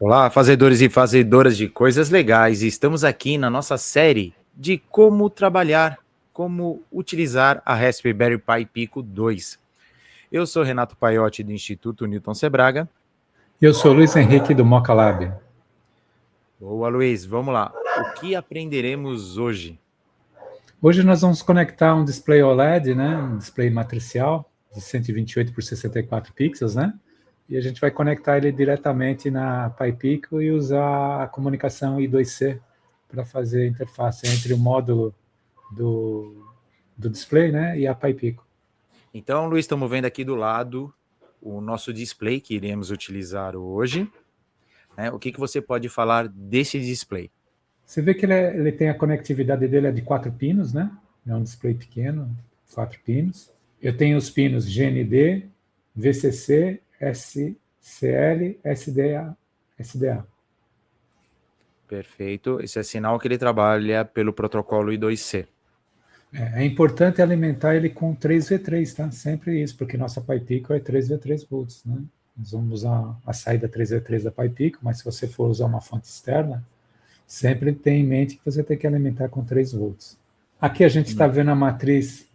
Olá, fazedores e fazedoras de coisas legais. Estamos aqui na nossa série de como trabalhar, como utilizar a Raspberry Pi Pico 2. Eu sou Renato Paiotti, do Instituto Newton Sebraga. Eu sou Luiz Henrique, do Moca Lab. Boa, Luiz. Vamos lá. O que aprenderemos hoje? Hoje nós vamos conectar um display OLED, né? Um display matricial de 128 por 64 pixels, né? E a gente vai conectar ele diretamente na Pi Pico e usar a comunicação I2C para fazer a interface entre o módulo do display, né, e a Pi Pico. Então, Luiz, estamos vendo aqui do lado o nosso display que iremos utilizar hoje. O que você pode falar desse display? Você vê que ele tem a conectividade dele é de 4 pinos, né? É um display pequeno, 4 pinos. Eu tenho os pinos GND, VCC, SCL, SDA. Perfeito. Esse é sinal que ele trabalha pelo protocolo I2C. É importante alimentar ele com 3V3, tá? Sempre isso, porque nossa Pi Pico é 3V3 volts, né? Nós vamos usar a saída 3V3 da Pi Pico, mas se você for usar uma fonte externa, sempre tenha em mente que você tem que alimentar com 3 volts. Aqui a gente está vendo a matriz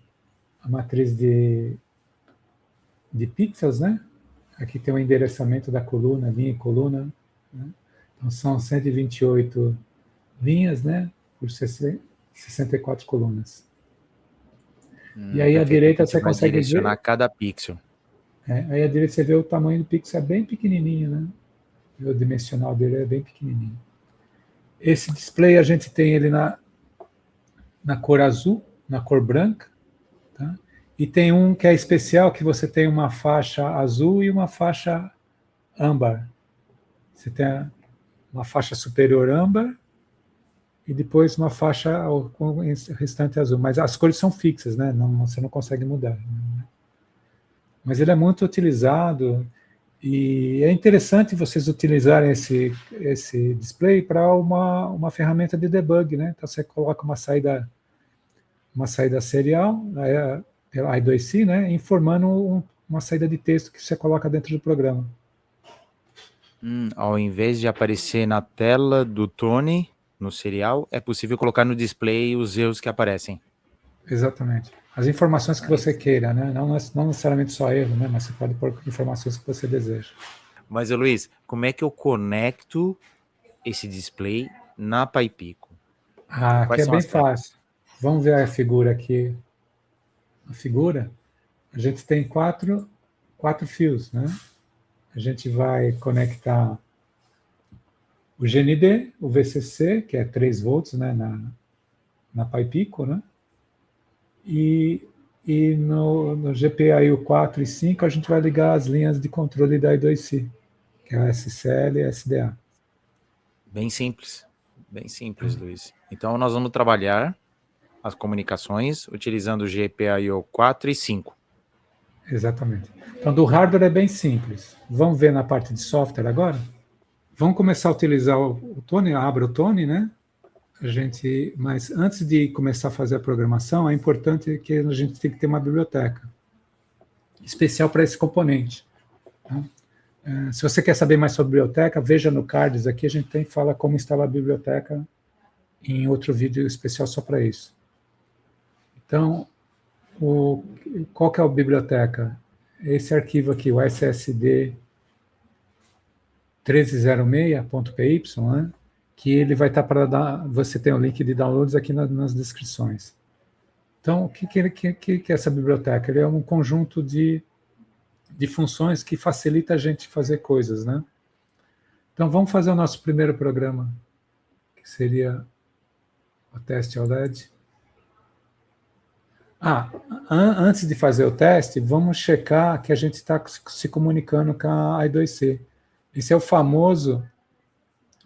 de pixels, né? Aqui tem o endereçamento da coluna, linha e coluna, né? Então são 128 linhas, né? Por 64 colunas. E aí à direita você consegue direcionar ver cada pixel. Aí à direita você vê o tamanho do pixel, é bem pequenininho, né? O dimensional dele é bem pequenininho. Esse display a gente tem ele na cor azul, na cor branca, tá? E tem um que é especial, que você tem uma faixa azul e uma faixa âmbar. Você tem uma faixa superior âmbar e depois uma faixa com o restante azul. Mas as cores são fixas, né? Você não consegue mudar. Né? Mas ele é muito utilizado e é interessante vocês utilizarem esse display para uma ferramenta de debug, né? Então você coloca uma saída serial pela I2C, né? Informando uma saída de texto que você coloca dentro do programa. Ao invés de aparecer na tela do Tony, no serial, é possível colocar no display os erros que aparecem. Exatamente. As informações que você queira, né? Não necessariamente só erro, né? Mas você pode pôr informações que você deseja. Mas, Luiz, como é que eu conecto esse display na Pi Pico? Aqui é bem fácil. Vamos ver a figura aqui. A figura, a gente tem quatro fios, né? A gente vai conectar o GND, o VCC, que é 3 volts, né, na Pi Pico, né? E no GPIO 4 e 5 a gente vai ligar as linhas de controle da I2C, que é a SCL e a SDA. Bem simples, Luiz. Então nós vamos trabalhar as comunicações utilizando o GPIO 4 e 5. Exatamente. Então, do hardware é bem simples. Vamos ver na parte de software agora? Vamos começar a utilizar o Tony, abra o Tony, né? Mas antes de começar a fazer a programação, é importante que a gente tem que ter uma biblioteca especial para esse componente. Tá? Se você quer saber mais sobre biblioteca, veja no cards aqui, a gente fala como instalar a biblioteca em outro vídeo especial só para isso. Então, qual que é a biblioteca? Esse arquivo aqui, o SSD 1306.py, né? Que ele vai estar para dar. Você tem o link de downloads aqui nas descrições. Então, o que é essa biblioteca? Ele é um conjunto de funções que facilita a gente fazer coisas, né? Então, vamos fazer o nosso primeiro programa, que seria o teste OLED. Antes de fazer o teste, vamos checar que a gente está se comunicando com a I2C. Esse é o famoso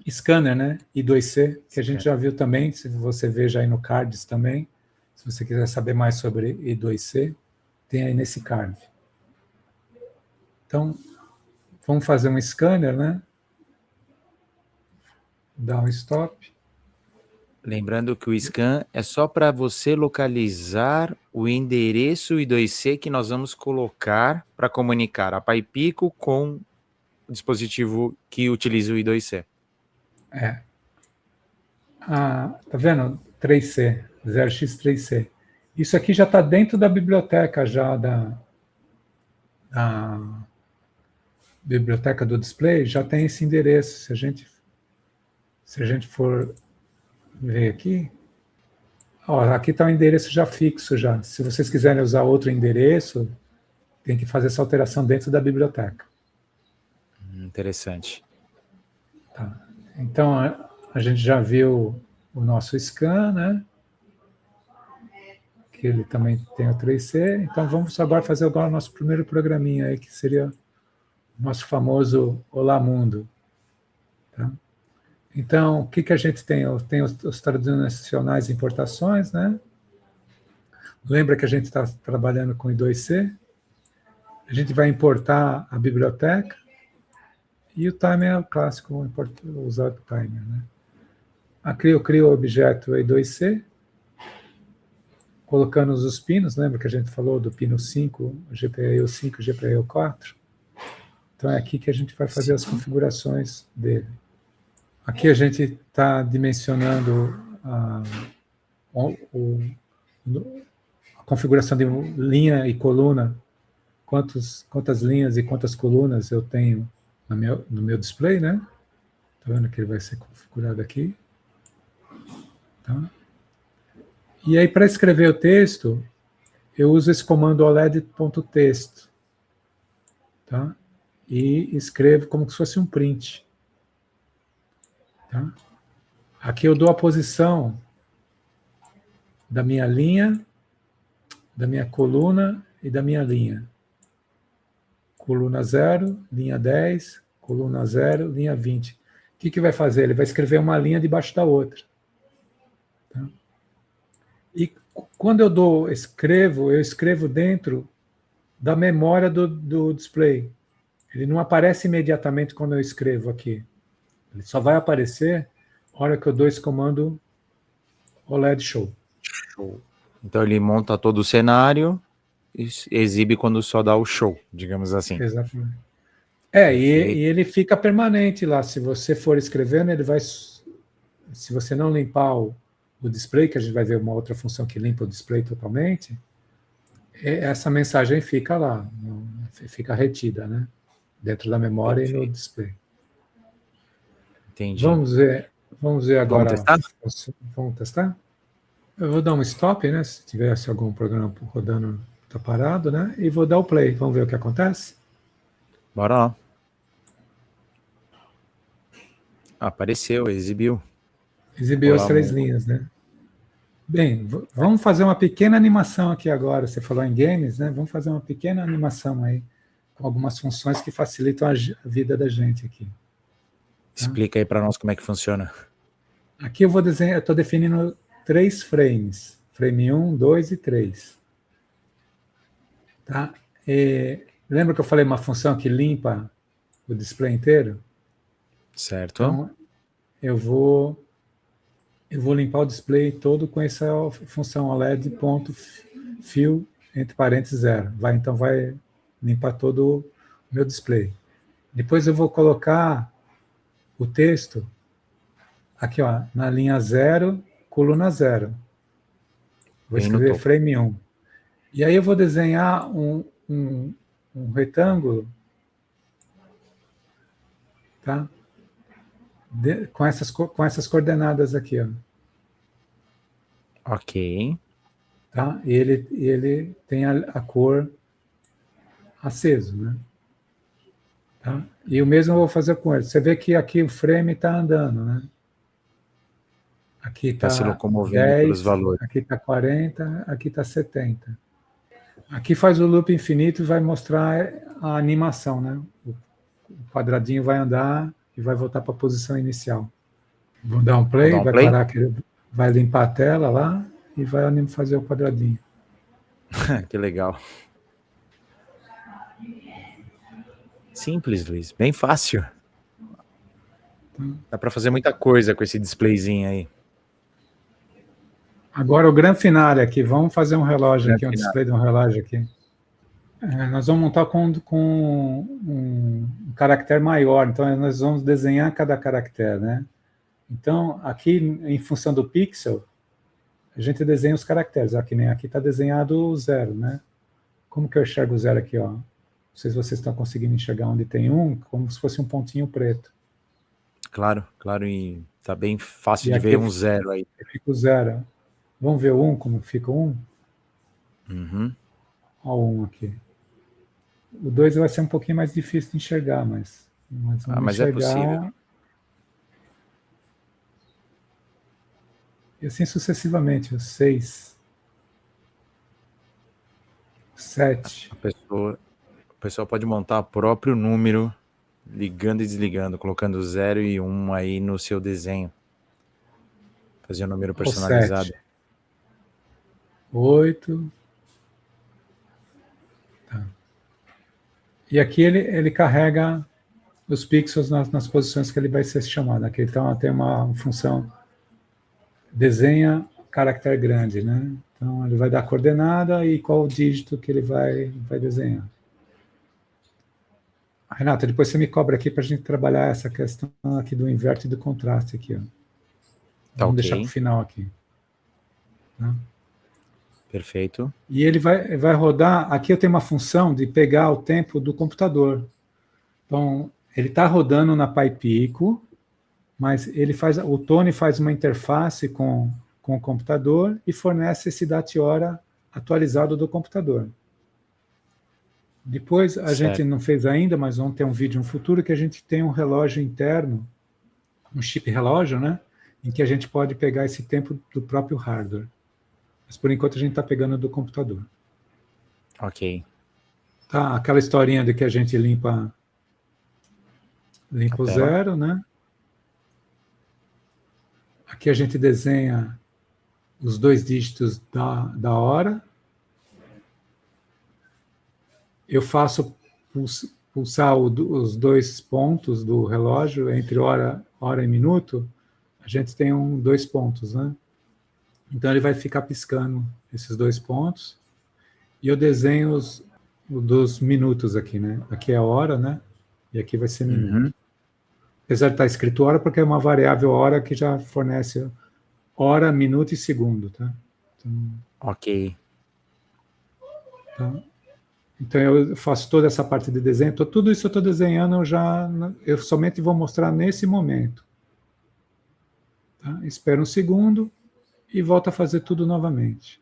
scanner, né? I2C, que a gente já viu também, se você veja aí no cards também. Se você quiser saber mais sobre I2C, tem aí nesse card. Então, vamos fazer um scanner, né? Dá um stop. Lembrando que o scan é só para você localizar o endereço I2C que nós vamos colocar para comunicar a Pi Pico com dispositivo que utiliza o I2C. Tá vendo? 3C, 0x3C. Isso aqui já está dentro da biblioteca já da biblioteca do display, já tem esse endereço. Se a gente for ver aqui, ó, aqui está o endereço já fixo já. Se vocês quiserem usar outro endereço, tem que fazer essa alteração dentro da biblioteca. Interessante. Tá. Então, a gente já viu o nosso scan, né? Que ele também tem o 3C. Então, vamos agora fazer agora o nosso primeiro programinha aí, que seria o nosso famoso Olá Mundo. Tá? Então, o que a gente tem? Tem os tradicionais importações, né? Lembra que a gente está trabalhando com I2C? A gente vai importar a biblioteca e o timer é o clássico, usar o timer, né? Aqui eu crio o objeto I2C, colocando os pinos, lembra que a gente falou do pino 5, GPIO 5, GPIO 4? Então é aqui que a gente vai fazer as configurações dele. Aqui a gente está dimensionando a configuração de linha e coluna, quantas linhas e quantas colunas eu tenho no meu display, né? Está vendo que ele vai ser configurado aqui? Tá? E aí, para escrever o texto, eu uso esse comando oled.text, tá? E escrevo como se fosse um print. Tá? Aqui eu dou a posição da minha linha, da minha coluna e da minha linha. Coluna 0, linha 10, coluna 0, linha 20. O que vai fazer? Ele vai escrever uma linha debaixo da outra. Tá? E quando eu escrevo dentro da memória do display. Ele não aparece imediatamente quando eu escrevo aqui. Ele só vai aparecer na hora que eu dou esse comando OLED Show. Show. Então ele monta todo o cenário e exibe quando só dá o show, digamos assim. Exatamente. E ele fica permanente lá. Se você for escrevendo, ele vai... Se você não limpar o display, que a gente vai ver uma outra função que limpa o display totalmente, essa mensagem fica lá, fica retida, né? Dentro da memória. Entendi. E no display. Entendi. Vamos ver agora. Vamos testar? Vamos testar? Eu vou dar um stop, né? Se tivesse algum programa rodando, tá parado, né? E vou dar o play. Vamos ver o que acontece? Bora lá. Apareceu, exibiu. Exibiu as 3 linhas, né? Bem, vamos fazer uma pequena animação aqui agora. Você falou em games, né? Vamos fazer uma pequena animação aí, com algumas funções que facilitam a vida da gente aqui. Tá? Explica aí para nós como é que funciona. Aqui eu estou definindo 3 frames. Frame 1, 2 e 3. Tá? Lembra que eu falei uma função que limpa o display inteiro? Certo. Então, eu vou limpar o display todo com essa função OLED.fill, entre parênteses 0. Então vai limpar todo o meu display. Depois eu vou colocar o texto aqui, ó, na linha 0, coluna 0. Vou escrever frame 1. E aí eu vou desenhar um retângulo, tá? Com essas coordenadas aqui, ó. Ok. Tá? E ele tem a cor aceso, né? Tá? E o mesmo eu vou fazer com ele. Você vê que aqui o frame está andando, né? Aqui está se locomovendo 10, pelos valores. aqui está 40, aqui está 70. Aqui faz o loop infinito e vai mostrar a animação, né? O quadradinho vai andar e vai voltar para a posição inicial. Vou dar um play, vai parar aqui, vai limpar a tela lá e vai fazer o quadradinho. Que legal. Simples, Luiz. Bem fácil. Dá para fazer muita coisa com esse displayzinho aí. Agora o grande finale aqui. Vamos fazer um relógio aqui, um display de um relógio aqui. Nós vamos montar com um caractere maior, então nós vamos desenhar cada caractere, né? Então, aqui, em função do pixel, a gente desenha os caracteres. Aqui nem aqui está desenhado o 0, né? Como que eu enxergo o 0 aqui, ó? Não sei se vocês estão conseguindo enxergar onde tem 1, como se fosse um pontinho preto. Claro, e tá bem fácil E de aqui ver um 0 aí. fica o 0. Vamos ver o 1, como fica o 1? Uhum. Olha o 1 aqui. O 2 vai ser um pouquinho mais difícil de enxergar, mas vamos Mas enxergar. é possível. E assim sucessivamente, o 6, 7. A pessoa pode montar o próprio número, ligando e desligando, colocando 0 e 1 aí no seu desenho. Fazer um número personalizado. 7. 8. Tá. E aqui ele carrega os pixels nas posições que ele vai ser chamado. Aqui então tem uma função desenha caractere grande, né? Então ele vai dar a coordenada e qual o dígito que ele vai desenhar. Renato, depois você me cobra aqui para a gente trabalhar essa questão aqui do inverte e do contraste aqui, ó. Tá, Vamos ok. deixar para o final aqui. Tá? Perfeito. E ele vai rodar. Aqui eu tenho uma função de pegar o tempo do computador. Então, ele está rodando na PyPico, mas o Tony faz uma interface com o computador e fornece esse data-hora atualizado do computador. Depois, a gente não fez ainda, mas vamos ter um vídeo no futuro que a gente tem um relógio interno, um chip relógio, né? Em que a gente pode pegar esse tempo do próprio hardware. Mas por enquanto a gente está pegando do computador. Ok. Tá, aquela historinha de que a gente limpa o 0, né? Aqui a gente desenha os 2 dígitos da hora. Eu faço pulsar os 2 pontos do relógio entre hora e minuto. A gente tem 2 pontos, né? Então ele vai ficar piscando esses 2 pontos. E eu desenho os dos minutos aqui, né? Aqui é a hora, né? E aqui vai ser minuto. Uhum. Apesar de estar escrito hora, porque é uma variável hora que já fornece hora, minuto e segundo, tá? Então, ok. Tá? Então eu faço toda essa parte de desenho. Tudo isso eu estou desenhando, eu somente vou mostrar nesse momento. Tá? Espero um segundo e volto a fazer tudo novamente.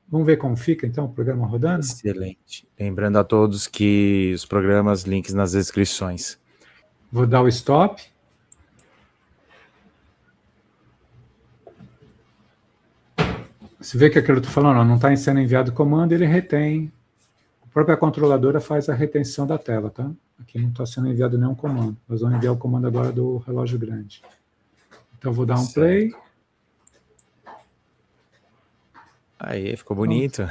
Vamos ver como fica, então, o programa rodando? Excelente. Lembrando a todos que os programas, links nas descrições. Vou dar o stop. Você vê que aquilo que eu estou falando, não está sendo enviado comando, ele retém. A própria controladora faz a retenção da tela, tá? Aqui não está sendo enviado nenhum comando. Nós vamos enviar o comando agora do relógio grande. Então, vou dar um play. Aí, ficou bonito.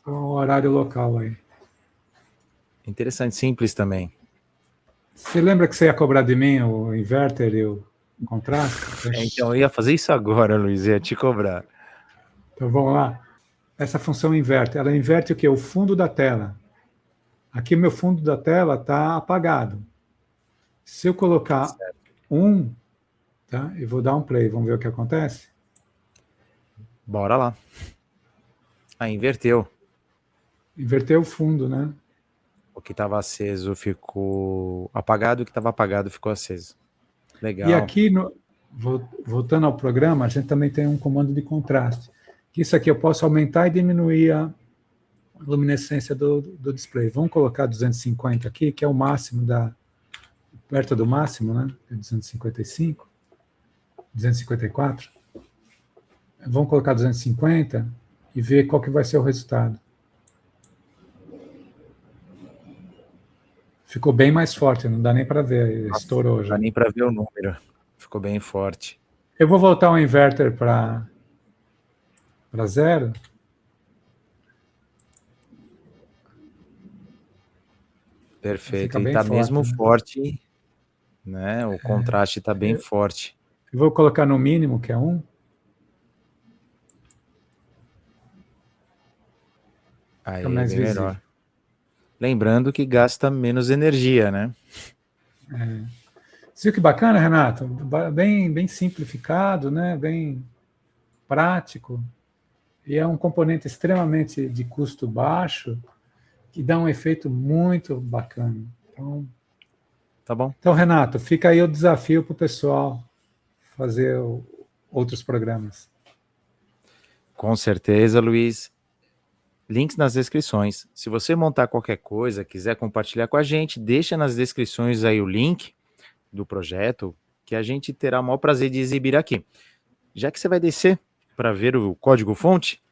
O horário local aí. Interessante, simples também. Você lembra que você ia cobrar de mim o inverter e o contraste? Então, eu ia fazer isso agora, Luiz, ia te cobrar. Então, vamos lá. Essa função inverte. Ela inverte o quê? O fundo da tela. Aqui o meu fundo da tela está apagado. Se eu colocar 1, tá? E vou dar um play, vamos ver o que acontece? Bora lá. Inverteu. Inverteu o fundo, né? O que estava aceso ficou apagado, o que estava apagado ficou aceso. Legal. E aqui, voltando ao programa, a gente também tem um comando de contraste. Isso aqui eu posso aumentar e diminuir a luminescência do display. Vamos colocar 250 aqui, que é o máximo perto do máximo, né? 255, 254. Vamos colocar 250 e ver qual que vai ser o resultado. Ficou bem mais forte, não dá nem para ver, estourou já. Não dá nem para ver o número, ficou bem forte. Eu vou voltar o inverter para 0. Perfeito, e está mesmo forte, né? O contraste está bem forte. Eu vou colocar no mínimo, que é 1. Aí é bem melhor. Lembrando que gasta menos energia, né? Você viu que bacana, Renato? Bem simplificado, né? Bem prático. E é um componente extremamente de custo baixo, que dá um efeito muito bacana. Tá bom? Então, Renato, fica aí o desafio para o pessoal fazer outros programas. Com certeza, Luiz. Links nas descrições. Se você montar qualquer coisa, quiser compartilhar com a gente, deixa nas descrições aí o link do projeto, que a gente terá o maior prazer de exibir aqui. Já que você vai descer para ver o código-fonte,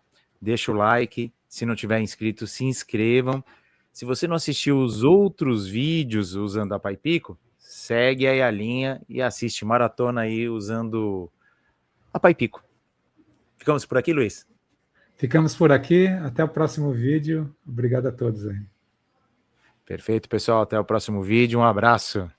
deixa o like. Se não tiver inscrito, se inscrevam. Se você não assistiu os outros vídeos usando a PyPico, segue aí a linha e assiste maratona aí usando a PyPico. Ficamos por aqui, Luiz? Ficamos por aqui. Até o próximo vídeo. Obrigado a todos aí. Perfeito, pessoal. Até o próximo vídeo. Um abraço.